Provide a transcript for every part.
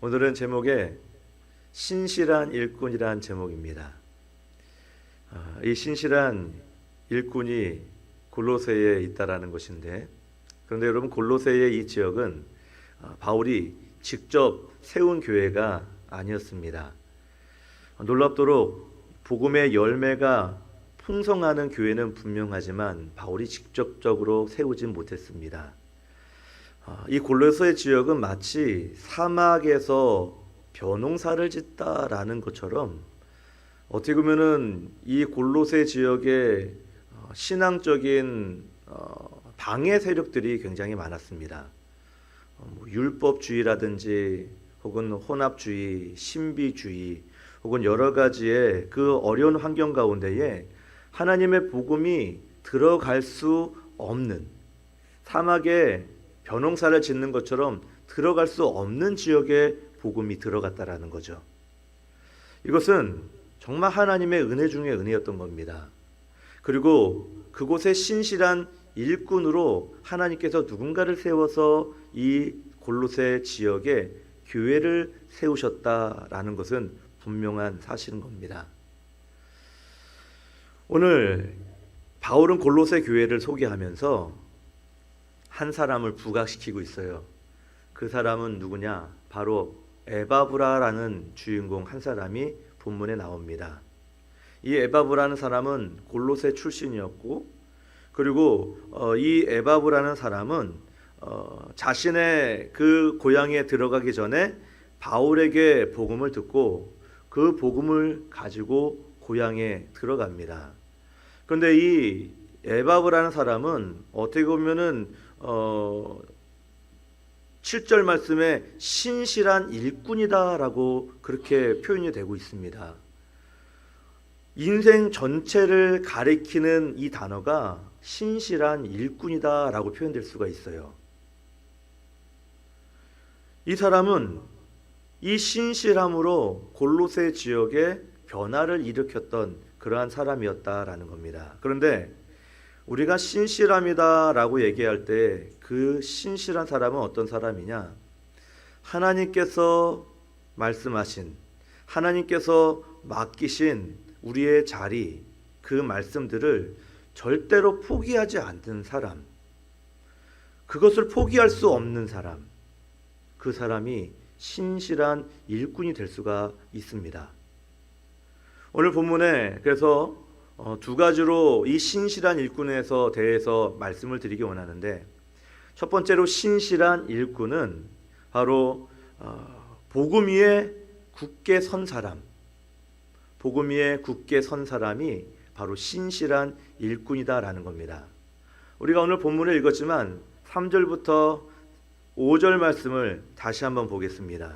오늘은 제목에 신실한 일꾼이란 제목입니다. 이 신실한 일꾼이 골로새에 있다라는 것인데, 그런데 여러분, 골로새의 이 지역은 바울이 직접 세운 교회가 아니었습니다. 놀랍도록 복음의 열매가 풍성하는 교회는 분명하지만 바울이 직접적으로 세우진 못했습니다. 이 골로새 지역은 마치 사막에서 벼농사를 짓다라는 것처럼 어떻게 보면은 이 골로새 지역에 신앙적인 방해 세력들이 굉장히 많았습니다. 율법주의라든지 혹은 혼합주의, 신비주의 혹은 여러 가지의 그 어려운 환경 가운데에 하나님의 복음이 들어갈 수 없는, 사막에 벼농사를 짓는 것처럼 들어갈 수 없는 지역에 복음이 들어갔다라는 거죠. 이것은 정말 하나님의 은혜 중에 은혜였던 겁니다. 그리고 그곳에 신실한 일꾼으로 하나님께서 누군가를 세워서 이 골로새 지역에 교회를 세우셨다라는 것은 분명한 사실인 겁니다. 오늘 바울은 골로새 교회를 소개하면서 한 사람을 부각시키고 있어요. 그 사람은 누구냐? 바로 에바브라라는 주인공 한 사람이 본문에 나옵니다. 이 에바브라는 사람은 골로새 출신이었고, 그리고 이 에바브라는 사람은 자신의 그 고향에 들어가기 전에 바울에게 복음을 듣고 그 복음을 가지고 고향에 들어갑니다. 그런데 이 에바브라는 사람은 어떻게 보면은 7절 말씀에 신실한 일꾼이다라고 그렇게 표현이 되고 있습니다. 인생 전체를 가리키는 이 단어가 신실한 일꾼이다라고 표현될 수가 있어요. 이 사람은 이 신실함으로 골로새 지역에 변화를 일으켰던 그러한 사람이었다라는 겁니다. 그런데 우리가 신실함이다라고 얘기할 때 그 신실한 사람은 어떤 사람이냐? 하나님께서 말씀하신, 하나님께서 맡기신 우리의 자리, 그 말씀들을 절대로 포기하지 않는 사람, 그것을 포기할 수 없는 사람, 그 사람이 신실한 일꾼이 될 수가 있습니다. 오늘 본문에 그래서 두 가지로 이 신실한 일꾼에 대해서 말씀을 드리기 원하는데, 첫 번째로 신실한 일꾼은 바로 복음 위에 굳게 선 사람, 복음 위에 굳게 선 사람이 바로 신실한 일꾼이다라는 겁니다. 우리가 오늘 본문을 읽었지만 3절부터 5절 말씀을 다시 한번 보겠습니다.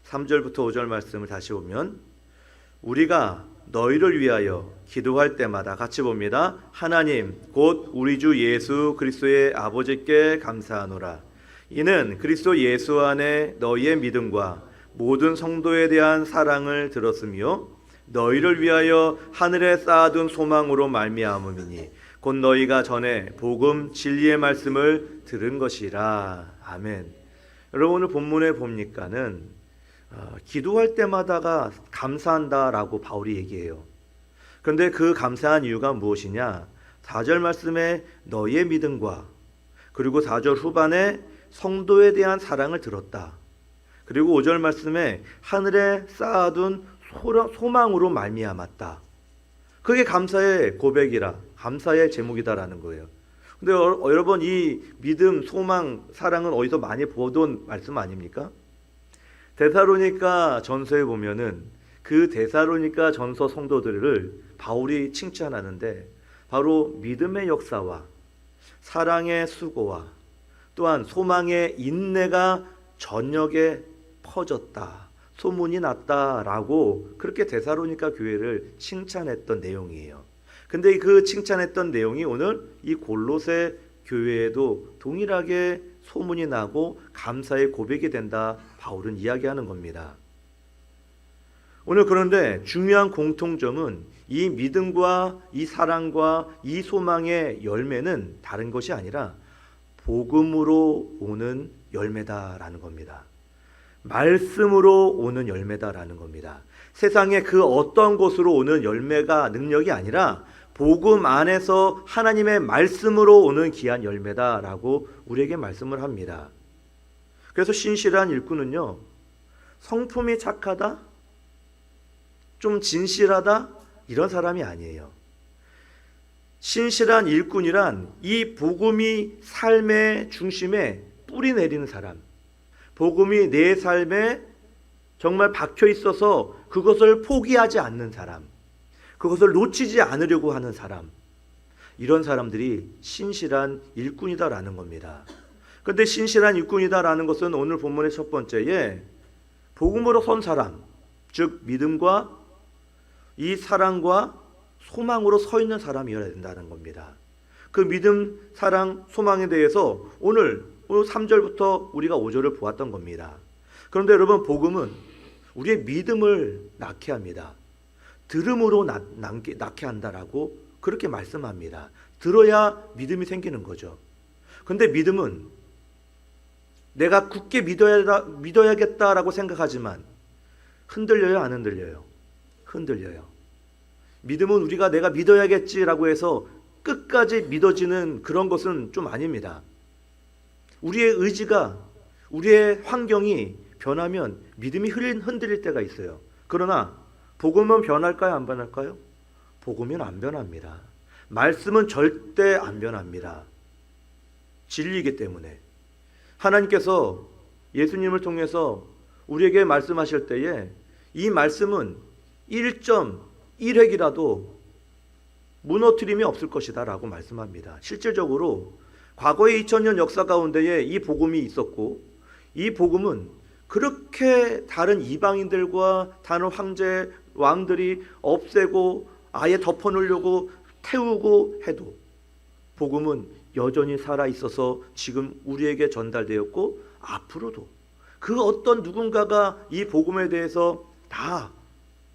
3절부터 5절 말씀을 다시 보면, 우리가 너희를 위하여 기도할 때마다, 같이 봅니다. 하나님 곧 우리 주 예수 그리스도의 아버지께 감사하노라. 이는 그리스도 예수 안에 너희의 믿음과 모든 성도에 대한 사랑을 들었으며 너희를 위하여 하늘에 쌓아둔 소망으로 말미암음이니 곧 너희가 전에 복음 진리의 말씀을 들은 것이라. 아멘. 여러분, 오늘 본문에 보니까는 기도할 때마다가 감사한다라고 바울이 얘기해요. 그런데 그 감사한 이유가 무엇이냐? 4절 말씀에 너희의 믿음과, 그리고 4절 후반에 성도에 대한 사랑을 들었다. 그리고 5절 말씀에 하늘에 쌓아둔 소망으로 말미암았다. 그게 감사의 고백이라, 감사의 제목이다라는 거예요. 근데 여러분, 이 믿음, 소망, 사랑은 어디서 많이 보던 말씀 아닙니까? 데살로니가 전서에 보면은 그 데살로니가 전서 성도들을 바울이 칭찬하는데, 바로 믿음의 역사와 사랑의 수고와 또한 소망의 인내가 전역에 퍼졌다, 소문이 났다라고 그렇게 데살로니가 교회를 칭찬했던 내용이에요. 근데 그 칭찬했던 내용이 오늘 이 골로새 교회에도 동일하게 소문이 나고 감사의 고백이 된다, 바울은 이야기하는 겁니다. 오늘 그런데 중요한 공통점은 이 믿음과 이 사랑과 이 소망의 열매는 다른 것이 아니라 복음으로 오는 열매다라는 겁니다. 말씀으로 오는 열매다라는 겁니다. 세상의 그 어떤 곳으로 오는 열매가 능력이 아니라 복음 안에서 하나님의 말씀으로 오는 귀한 열매다라고 우리에게 말씀을 합니다. 그래서 신실한 일꾼은요, 성품이 착하다, 좀 진실하다 이런 사람이 아니에요. 신실한 일꾼이란 이 복음이 삶의 중심에 뿌리 내리는 사람, 복음이 내 삶에 정말 박혀 있어서 그것을 포기하지 않는 사람, 그것을 놓치지 않으려고 하는 사람, 이런 사람들이 신실한 일꾼이다라는 겁니다. 그런데 신실한 일꾼이다라는 것은 오늘 본문의 첫 번째에 복음으로 선 사람, 즉 믿음과 이 사랑과 소망으로 서 있는 사람이어야 된다는 겁니다. 그 믿음, 사랑, 소망에 대해서 오늘 3절부터 우리가 5절을 보았던 겁니다. 그런데 여러분, 복음은 우리의 믿음을 낳게 합니다. 들음으로 낳게 한다라고 그렇게 말씀합니다. 들어야 믿음이 생기는 거죠. 그런데 믿음은 내가 굳게 믿어야겠다라고 생각하지만 흔들려요, 안 흔들려요? 흔들려요. 믿음은 우리가 내가 믿어야겠지라고 해서 끝까지 믿어지는 그런 것은 좀 아닙니다. 우리의 의지가, 우리의 환경이 변하면 믿음이 흔들릴 때가 있어요. 그러나 복음은 변할까요, 안 변할까요? 복음은 안 변합니다. 말씀은 절대 안 변합니다. 진리이기 때문에. 하나님께서 예수님을 통해서 우리에게 말씀하실 때에 이 말씀은 1.1획이라도 무너뜨림이 없을 것이다 라고 말씀합니다. 실질적으로 과거의 2000년 역사 가운데에 이 복음이 있었고, 이 복음은 그렇게 다른 이방인들과 다른 황제, 왕들이 없애고 아예 덮어놓으려고 태우고 해도 복음은 여전히 살아있어서 지금 우리에게 전달되었고, 앞으로도 그 어떤 누군가가 이 복음에 대해서 다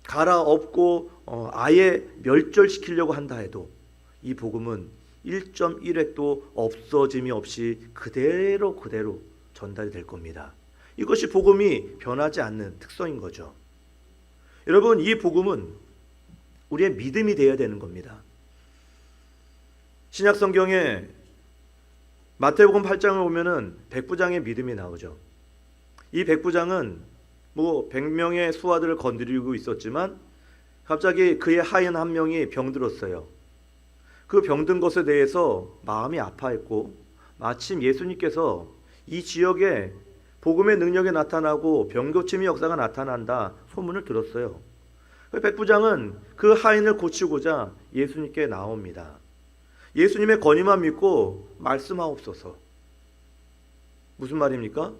갈아엎고 아예 멸절시키려고 한다 해도 이 복음은 1.1획도 없어짐이 없이 그대로 전달이 될 겁니다. 이것이 복음이 변하지 않는 특성인 거죠. 여러분, 이 복음은 우리의 믿음이 되어야 되는 겁니다. 신약 성경에 마태복음 8장을 보면은 백부장의 믿음이 나오죠. 이 백부장은 100명의 수하들을 건드리고 있었지만 갑자기 그의 하인 한 명이 병들었어요. 그 병든 것에 대해서 마음이 아파했고, 마침 예수님께서 이 지역에 복음의 능력이 나타나고 병고침의 역사가 나타난다 소문을 들었어요. 백부장은 그 하인을 고치고자 예수님께 나옵니다. 예수님의 권위만 믿고 말씀하옵소서. 무슨 말입니까?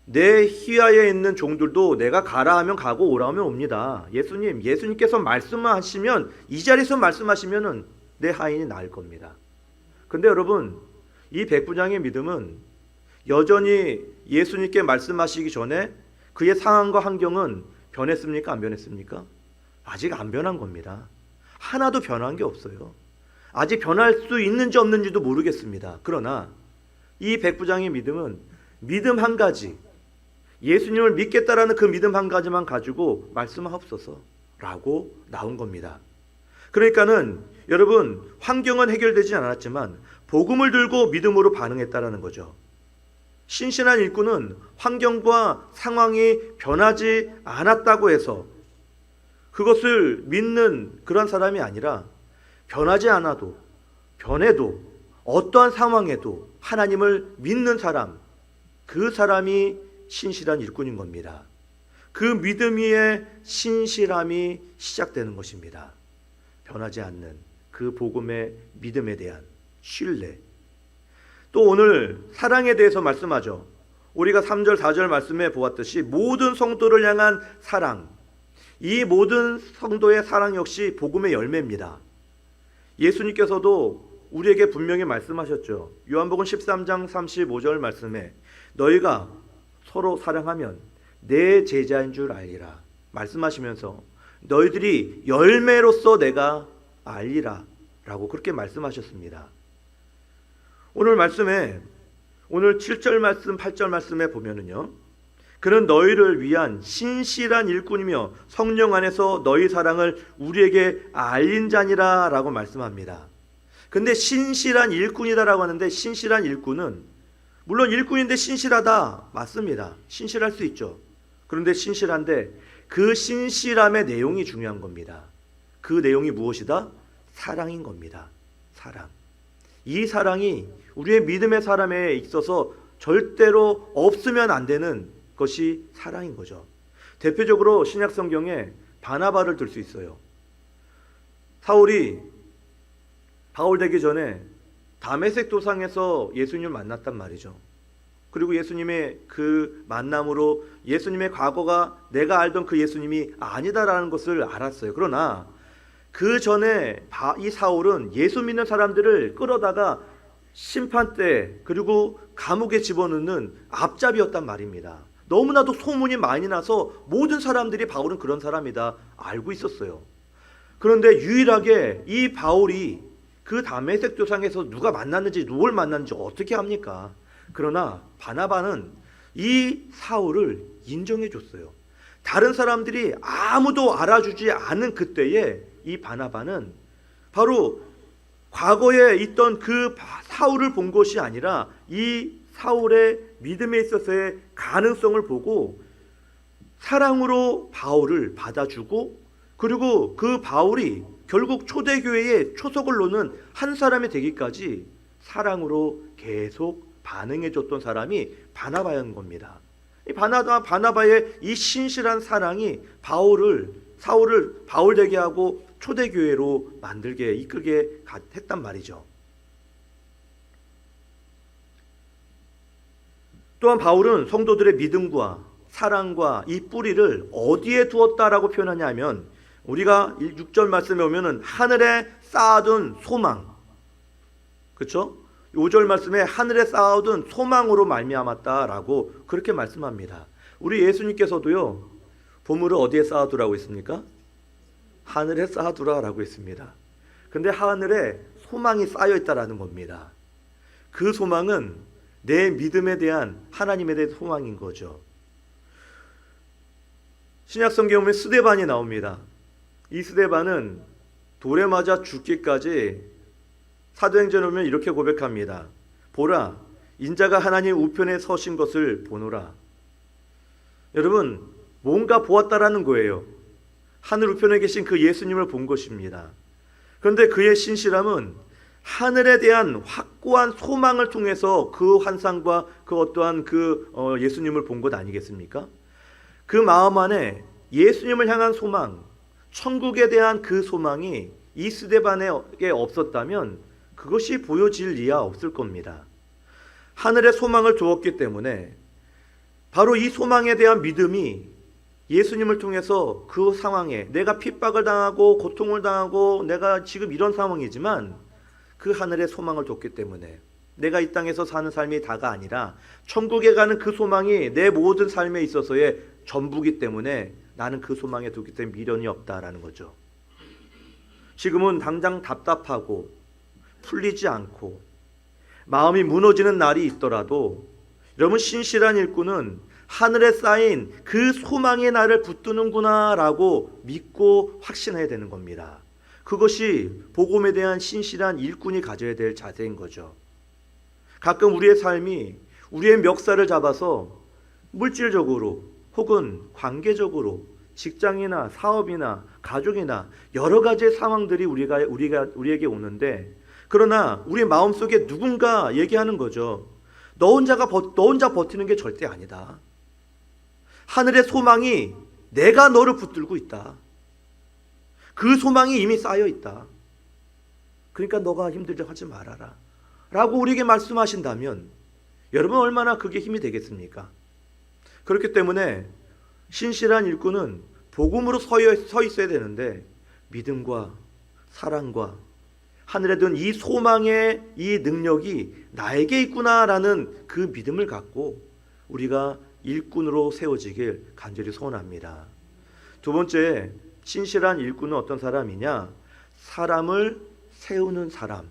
내 희하에 있는 종들도 내가 가라 하면 가고 오라 하면 옵니다. 예수님께서 말씀하시면, 이 자리에서 말씀하시면 내 하인이 나을 겁니다. 근데 여러분, 이 백부장의 믿음은 여전히 예수님께 말씀하시기 전에 그의 상황과 환경은 변했습니까? 안 변했습니까? 아직 안 변한 겁니다. 하나도 변한 게 없어요. 아직 변할 수 있는지 없는지도 모르겠습니다. 그러나 이 백부장의 믿음은 믿음 한 가지, 예수님을 믿겠다라는 그 믿음 한 가지만 가지고 말씀하옵소서 라고 나온 겁니다. 그러니까는 여러분, 환경은 해결되지 않았지만 복음을 들고 믿음으로 반응했다라는 거죠. 신실한 일꾼은 환경과 상황이 변하지 않았다고 해서 그것을 믿는 그런 사람이 아니라, 변하지 않아도 변해도 어떠한 상황에도 하나님을 믿는 사람, 그 사람이 신실한 일꾼인 겁니다. 그 믿음 위에 신실함이 시작되는 것입니다. 변하지 않는 그 복음의 믿음에 대한 신뢰. 또 오늘 사랑에 대해서 말씀하죠. 우리가 3절 4절 말씀에 보았듯이 모든 성도를 향한 사랑, 이 모든 성도의 사랑 역시 복음의 열매입니다. 예수님께서도 우리에게 분명히 말씀하셨죠. 요한복음 13장 35절 말씀에 너희가 서로 사랑하면 내 제자인 줄 알리라 말씀하시면서 너희들이 열매로서 내가 알리라 라고 그렇게 말씀하셨습니다. 오늘 말씀에, 오늘 7절 말씀 8절 말씀에 보면은요, 그는 너희를 위한 신실한 일꾼이며 성령 안에서 너희 사랑을 우리에게 알린 자니라 라고 말씀합니다. 근데 신실한 일꾼이다라고 하는데, 신실한 일꾼은 물론 일꾼인데 신실하다, 맞습니다. 신실할 수 있죠. 그런데 신실한데 그 신실함의 내용이 중요한 겁니다. 그 내용이 무엇이다? 사랑인 겁니다. 사랑. 이 사랑이 우리의 믿음의 사람에 있어서 절대로 없으면 안 되는 것이 사랑인 거죠. 대표적으로 신약 성경에 바나바를 들 수 있어요. 사울이 바울 되기 전에 다메섹 도상에서 예수님을 만났단 말이죠. 그리고 예수님의 그 만남으로 예수님의 과거가 내가 알던 그 예수님이 아니다라는 것을 알았어요. 그러나 그 전에 이 사울은 예수 믿는 사람들을 끌어다가 심판대 그리고 감옥에 집어넣는 앞잡이였단 말입니다. 너무나도 소문이 많이 나서 모든 사람들이 바울은 그런 사람이다 알고 있었어요. 그런데 유일하게 이 바울이 그 다메섹 도상에서 누가 만났는지 누굴 만났는지 어떻게 합니까? 그러나 바나바는 이 사울을 인정해 줬어요. 다른 사람들이 아무도 알아주지 않은 그때에 이 바나바는 바로 과거에 있던 그 사울을 본 것이 아니라 이 사울의 믿음에 있어서의 가능성을 보고 사랑으로 바울을 받아주고, 그리고 그 바울이 결국 초대교회의 초석을 놓는 한 사람이 되기까지 사랑으로 계속 반응해줬던 사람이 바나바인 겁니다. 이 바나바의 이 신실한 사랑이 사울을 바울 되게 하고 초대교회로 만들게 이끌게 했단 말이죠. 또한 바울은 성도들의 믿음과 사랑과 이 뿌리를 어디에 두었다라고 표현하냐 하면, 우리가 6절 말씀에 보면은 하늘에 쌓아둔 소망, 그렇죠? 5절 말씀에 하늘에 쌓아둔 소망으로 말미암았다라고 그렇게 말씀합니다. 우리 예수님께서도요, 보물을 어디에 쌓아두라고 했습니까? 하늘에 쌓아두라라고 했습니다. 근데 하늘에 소망이 쌓여 있다라는 겁니다. 그 소망은 내 믿음에 대한 하나님에 대한 소망인 거죠. 신약 성경에 보면 스데반이 나옵니다. 이 스데반은 돌에 맞아 죽기까지 사도행전에 보면 이렇게 고백합니다. 보라, 인자가 하나님 우편에 서신 것을 보노라. 여러분, 뭔가 보았다라는 거예요. 하늘 우편에 계신 그 예수님을 본 것입니다. 그런데 그의 신실함은 하늘에 대한 확고한 소망을 통해서 그 환상과 그 어떠한 예수님을 본 것 아니겠습니까? 그 마음 안에 예수님을 향한 소망, 천국에 대한 그 소망이 이 스데반에게 없었다면 그것이 보여질 리가 없을 겁니다. 하늘에 소망을 두었기 때문에 바로 이 소망에 대한 믿음이 예수님을 통해서 그 상황에 내가 핍박을 당하고 고통을 당하고 내가 지금 이런 상황이지만 그 하늘에 소망을 뒀기 때문에 내가 이 땅에서 사는 삶이 다가 아니라 천국에 가는 그 소망이 내 모든 삶에 있어서의 전부기 때문에 나는 그 소망에 두기 때문에 미련이 없다라는 거죠. 지금은 당장 답답하고 풀리지 않고 마음이 무너지는 날이 있더라도 여러분, 신실한 일꾼은 하늘에 쌓인 그 소망의 날을 붙드는구나 라고 믿고 확신해야 되는 겁니다. 그것이 복음에 대한 신실한 일꾼이 가져야 될 자세인 거죠. 가끔 우리의 삶이 우리의 멱살을 잡아서 물질적으로 혹은 관계적으로 직장이나 사업이나 가족이나 여러 가지의 상황들이 우리에게 오는데, 그러나 우리 마음속에 누군가 얘기하는 거죠. 너 혼자 버티는 게 절대 아니다. 하늘의 소망이 내가 너를 붙들고 있다. 그 소망이 이미 쌓여 있다. 그러니까 너가 힘들게 하지 말아라 라고 우리에게 말씀하신다면 여러분, 얼마나 그게 힘이 되겠습니까? 그렇기 때문에 신실한 일꾼은 복음으로 서 있어야 되는데, 믿음과 사랑과 하늘에 둔 이 소망의 이 능력이 나에게 있구나라는 그 믿음을 갖고 우리가 일꾼으로 세워지길 간절히 소원합니다. 두 번째, 신실한 일꾼은 어떤 사람이냐? 사람을 세우는 사람,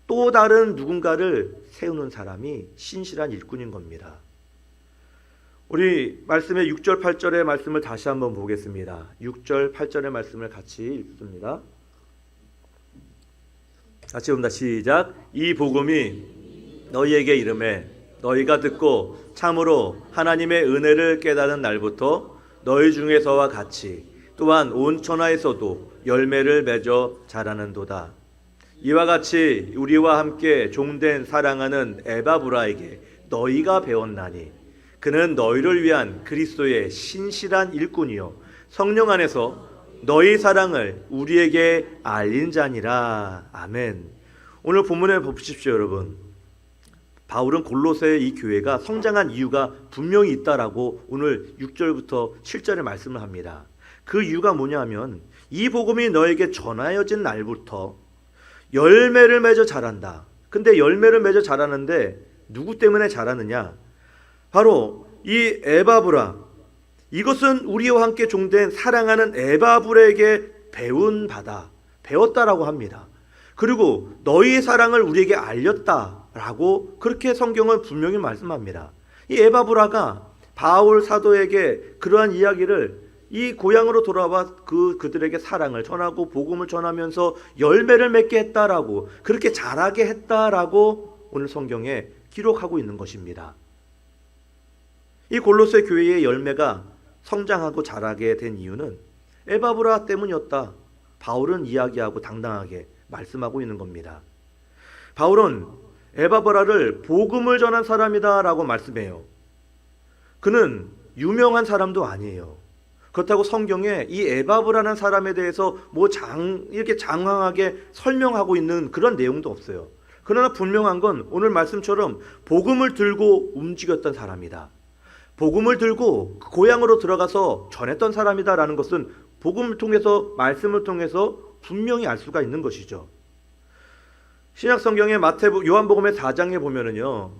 또 다른 누군가를 세우는 사람이 신실한 일꾼인 겁니다. 우리 말씀의 6절 8절의 말씀을 다시 한번 보겠습니다. 6절 8절의 말씀을 같이 읽습니다. 같이 봅니다. 시작. 이 복음이 너희에게 이르매 너희가 듣고 참으로 하나님의 은혜를 깨닫는 날부터 너희 중에서와 같이 또한 온 천하에서도 열매를 맺어 자라는도다. 이와 같이 우리와 함께 종된 사랑하는 에바브라에게 너희가 배웠나니 그는 너희를 위한 그리스도의 신실한 일꾼이요 성령 안에서 너희 사랑을 우리에게 알린 자니라. 아멘. 오늘 본문에 보십시오, 여러분. 바울은 골로새의 이 교회가 성장한 이유가 분명히 있다라고 오늘 6절부터 7절에 말씀을 합니다. 그 이유가 뭐냐면 이 복음이 너에게 전하여진 날부터 열매를 맺어 자란다. 근데 열매를 맺어 자라는데 누구 때문에 자라느냐? 바로 이 에바브라, 이것은 우리와 함께 종된 사랑하는 에바브라에게 배운 바다, 배웠다라고 합니다. 그리고 너희의 사랑을 우리에게 알렸다라고 그렇게 성경은 분명히 말씀합니다. 이 에바브라가 바울 사도에게 그러한 이야기를 이 고향으로 돌아와 그들에게 사랑을 전하고 복음을 전하면서 열매를 맺게 했다라고, 그렇게 자라게 했다라고 오늘 성경에 기록하고 있는 것입니다. 이 골로새 교회의 열매가 성장하고 자라게 된 이유는 에바브라 때문이었다. 바울은 이야기하고 당당하게 말씀하고 있는 겁니다. 바울은 에바브라를 복음을 전한 사람이다라고 말씀해요. 그는 유명한 사람도 아니에요. 그렇다고 성경에 이 에바브라는 사람에 대해서 이렇게 장황하게 설명하고 있는 그런 내용도 없어요. 그러나 분명한 건 오늘 말씀처럼 복음을 들고 움직였던 사람이다. 복음을 들고 고향으로 들어가서 전했던 사람이다라는 것은 복음을 통해서, 말씀을 통해서 분명히 알 수가 있는 것이죠. 신약 성경의 요한복음의 4장에 보면은요,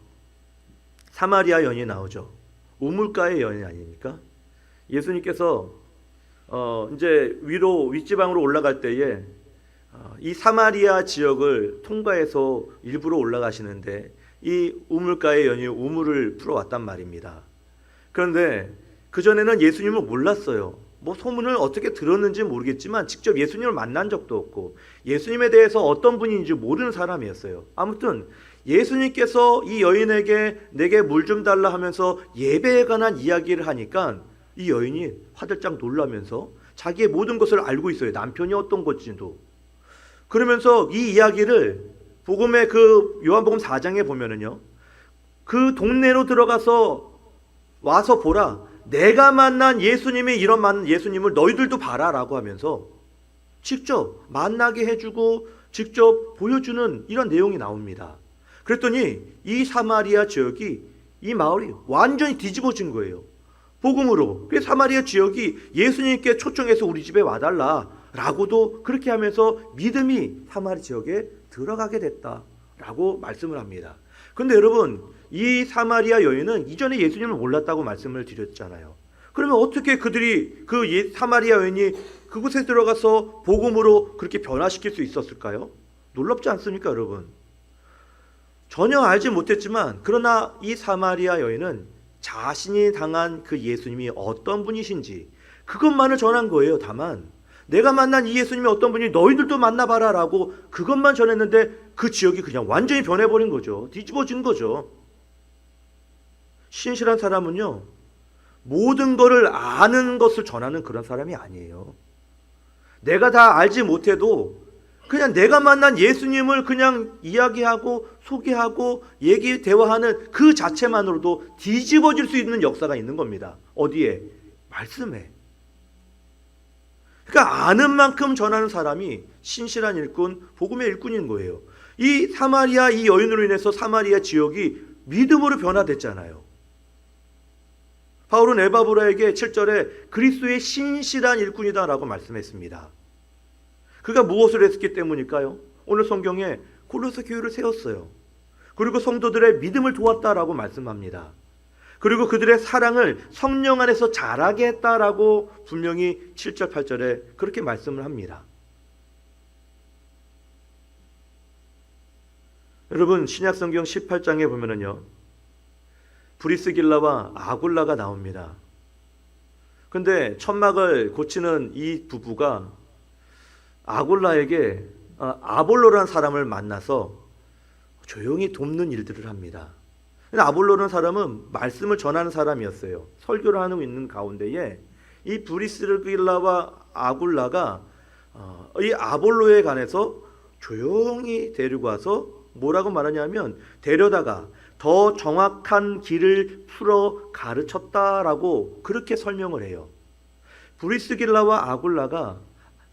사마리아 여인이 나오죠. 우물가의 여인 아닙니까? 예수님께서 이제 윗지방으로 올라갈 때에 이 사마리아 지역을 통과해서 일부러 올라가시는데 이 우물가의 여인이 우물을 풀어왔단 말입니다. 그런데 그전에는 예수님을 몰랐어요. 소문을 어떻게 들었는지 모르겠지만 직접 예수님을 만난 적도 없고 예수님에 대해서 어떤 분인지 모르는 사람이었어요. 아무튼 예수님께서 이 여인에게 내게 물 좀 달라 하면서 예배에 관한 이야기를 하니까 이 여인이 화들짝 놀라면서 자기의 모든 것을 알고 있어요. 남편이 어떤 것인지도. 그러면서 이 이야기를 복음의 요한복음 4장에 보면은요, 그 동네로 들어가서 와서 보라, 내가 만난 예수님이 이런 예수님을 너희들도 봐라라고 하면서 직접 만나게 해주고 직접 보여주는 이런 내용이 나옵니다. 그랬더니 이 사마리아 지역이, 이 마을이 완전히 뒤집어진 거예요. 복음으로. 그래서 사마리아 지역이 예수님께 초청해서 우리 집에 와달라라고도 그렇게 하면서 믿음이 사마리아 지역에 들어가게 됐다라고 말씀을 합니다. 근데 여러분, 이 사마리아 여인은 이전에 예수님을 몰랐다고 말씀을 드렸잖아요. 그러면 어떻게 그들이 사마리아 여인이 그곳에 들어가서 복음으로 그렇게 변화시킬 수 있었을까요? 놀랍지 않습니까, 여러분? 전혀 알지 못했지만 그러나 이 사마리아 여인은 자신이 당한 그 예수님이 어떤 분이신지 그것만을 전한 거예요. 다만 내가 만난 이 예수님이 어떤 분이 너희들도 만나봐라 라고 그것만 전했는데 그 지역이 그냥 완전히 변해버린 거죠. 뒤집어진 거죠. 신실한 사람은요, 모든 것을 아는 것을 전하는 그런 사람이 아니에요. 내가 다 알지 못해도 그냥 내가 만난 예수님을 그냥 이야기하고 소개하고 대화하는 그 자체만으로도 뒤집어질 수 있는 역사가 있는 겁니다. 어디에? 말씀에. 그러니까 아는 만큼 전하는 사람이 신실한 일꾼, 복음의 일꾼인 거예요. 이 사마리아 이 여인으로 인해서 사마리아 지역이 믿음으로 변화됐잖아요. 바울은 에바브라에게 7절에 그리스도의 신실한 일꾼이다라고 말씀했습니다. 그가 무엇을 했기 때문일까요? 오늘 성경에 골로새 교회를 세웠어요. 그리고 성도들의 믿음을 도왔다라고 말씀합니다. 그리고 그들의 사랑을 성령 안에서 자라게 했다라고 분명히 7절 8절에 그렇게 말씀을 합니다. 여러분, 신약성경 18장에 보면은요, 브리스길라와 아굴라가 나옵니다. 근데 천막을 고치는 이 부부가 아굴라에게 아볼로라는 사람을 만나서 조용히 돕는 일들을 합니다. 아볼로라는 사람은 말씀을 전하는 사람이었어요. 설교를 하고 있는 가운데에 이 브리스길라와 아굴라가 이 아볼로에 관해서 조용히 데리고 와서 뭐라고 말하냐면 데려다가 더 정확한 길을 풀어 가르쳤다라고 그렇게 설명을 해요. 브리스길라와 아굴라가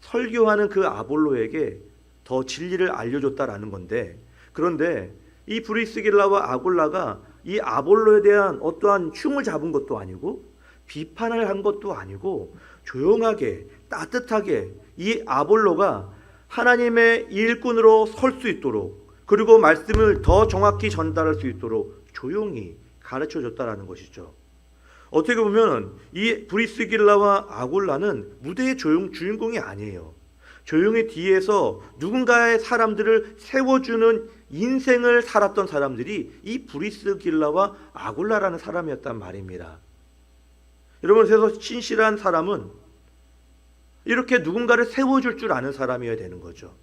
설교하는 그 아볼로에게 더 진리를 알려줬다라는 건데, 그런데 이 브리스길라와 아굴라가 이 아볼로에 대한 어떠한 흉을 잡은 것도 아니고 비판을 한 것도 아니고 조용하게 따뜻하게 이 아볼로가 하나님의 일꾼으로 설 수 있도록, 그리고 말씀을 더 정확히 전달할 수 있도록 조용히 가르쳐 줬다라는 것이죠. 어떻게 보면 이 브리스길라와 아굴라는 무대의 주인공이 아니에요. 조용히 뒤에서 누군가의 사람들을 세워주는 인생을 살았던 사람들이 이 브리스길라와 아굴라라는 사람이었단 말입니다. 여러분, 그래서 신실한 사람은 이렇게 누군가를 세워줄 줄 아는 사람이어야 되는 거죠.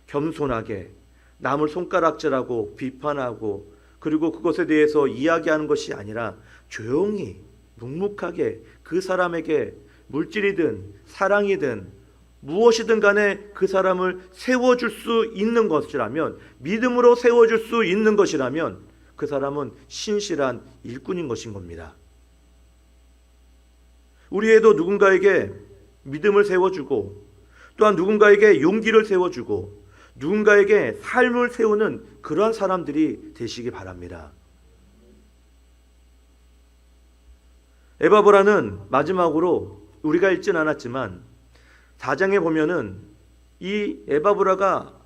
겸손하게 남을 손가락질하고 비판하고 그리고 그것에 대해서 이야기하는 것이 아니라 조용히 묵묵하게 그 사람에게 물질이든 사랑이든 무엇이든 간에 그 사람을 세워줄 수 있는 것이라면, 믿음으로 세워줄 수 있는 것이라면 그 사람은 신실한 일꾼인 것인 겁니다. 우리에도 누군가에게 믿음을 세워주고 또한 누군가에게 용기를 세워주고 누군가에게 삶을 세우는 그러한 사람들이 되시기 바랍니다. 에바브라는 마지막으로 우리가 읽진 않았지만 4장에 보면은 이 에바브라가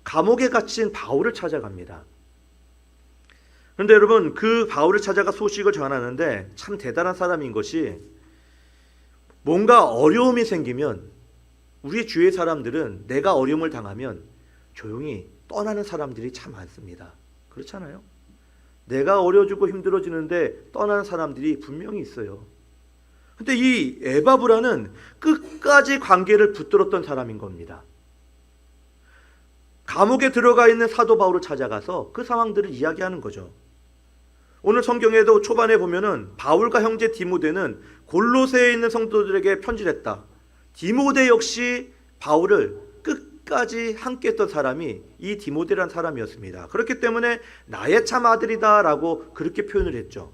감옥에 갇힌 바울을 찾아갑니다. 그런데 여러분, 그 바울을 찾아가 소식을 전하는데 참 대단한 사람인 것이, 뭔가 어려움이 생기면 우리 주위의 사람들은 내가 어려움을 당하면 조용히 떠나는 사람들이 참 많습니다. 그렇잖아요? 내가 어려워지고 힘들어지는데 떠나는 사람들이 분명히 있어요. 근데 이 에바브라는 끝까지 관계를 붙들었던 사람인 겁니다. 감옥에 들어가 있는 사도 바울을 찾아가서 그 상황들을 이야기하는 거죠. 오늘 성경에도 초반에 보면은 바울과 형제 디모데는 골로새에 있는 성도들에게 편지를 했다. 디모데 역시 바울을 끝까지 함께 했던 사람이 이 디모데라는 사람이었습니다. 그렇기 때문에 나의 참 아들이다라고 그렇게 표현을 했죠.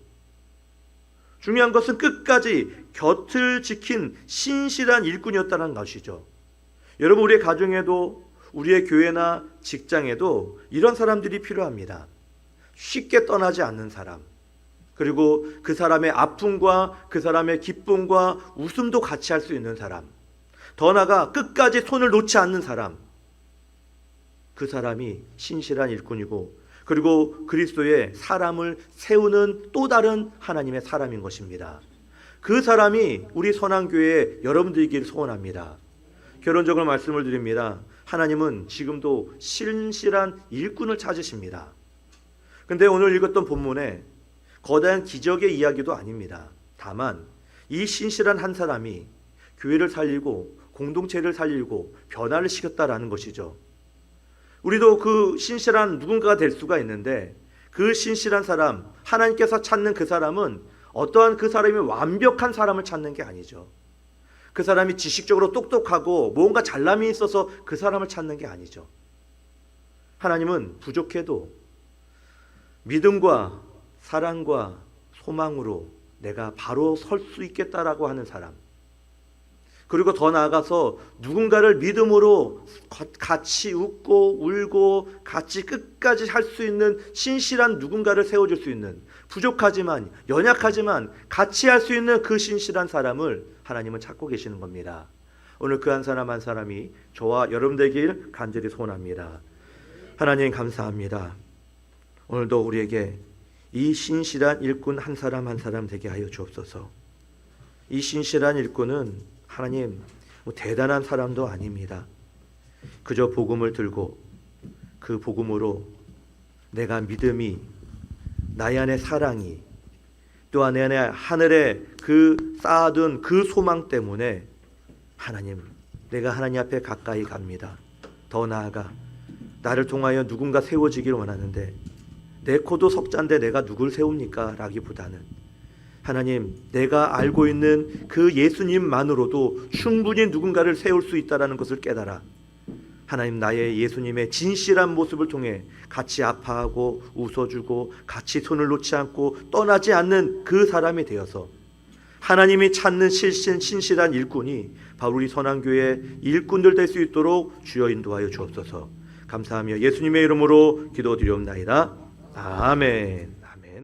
중요한 것은 끝까지 곁을 지킨 신실한 일꾼이었다는 것이죠. 여러분, 우리의 가정에도 우리의 교회나 직장에도 이런 사람들이 필요합니다. 쉽게 떠나지 않는 사람, 그리고 그 사람의 아픔과 그 사람의 기쁨과 웃음도 같이 할 수 있는 사람, 더 나아가 끝까지 손을 놓지 않는 사람, 그 사람이 신실한 일꾼이고 그리고 그리스도의 사람을 세우는 또 다른 하나님의 사람인 것입니다. 그 사람이 우리 선한교회 여러분들이길 소원합니다. 결론적으로 말씀을 드립니다. 하나님은 지금도 신실한 일꾼을 찾으십니다. 근데 오늘 읽었던 본문에 거대한 기적의 이야기도 아닙니다. 다만 이 신실한 한 사람이 교회를 살리고 공동체를 살리고 변화를 시켰다라는 것이죠. 우리도 그 신실한 누군가가 될 수가 있는데, 그 신실한 사람, 하나님께서 찾는 그 사람은 어떠한 그 사람이 완벽한 사람을 찾는 게 아니죠. 그 사람이 지식적으로 똑똑하고 뭔가 잘남이 있어서 그 사람을 찾는 게 아니죠. 하나님은 부족해도 믿음과 사랑과 소망으로 내가 바로 설 수 있겠다라고 하는 사람, 그리고 더 나아가서 누군가를 믿음으로 같이 웃고 울고 같이 끝까지 할 수 있는 신실한 누군가를 세워줄 수 있는, 부족하지만 연약하지만 같이 할 수 있는 그 신실한 사람을 하나님은 찾고 계시는 겁니다. 오늘 그 한 사람 한 사람이 저와 여러분 되길 간절히 소원합니다. 하나님 감사합니다. 오늘도 우리에게 이 신실한 일꾼 한 사람 한 사람 되게 하여 주옵소서. 이 신실한 일꾼은 하나님 대단한 사람도 아닙니다. 그저 복음을 들고 그 복음으로 내가 믿음이 나의 안에 사랑이, 또 내 안에 하늘에 그 쌓아둔 그 소망 때문에 하나님, 내가 하나님 앞에 가까이 갑니다. 더 나아가 나를 통하여 누군가 세워지기를 원하는데 내 코도 석잔데 내가 누굴 세웁니까? 라기보다는 하나님, 내가 알고 있는 그 예수님만으로도 충분히 누군가를 세울 수 있다는 것을 깨달아 하나님, 나의 예수님의 진실한 모습을 통해 같이 아파하고 웃어주고 같이 손을 놓지 않고 떠나지 않는 그 사람이 되어서 하나님이 찾는 신실한 일꾼이 바로 우리 선한교회 일꾼들 될 수 있도록 주여 인도하여 주옵소서. 감사하며 예수님의 이름으로 기도드리옵나이다. 아멘.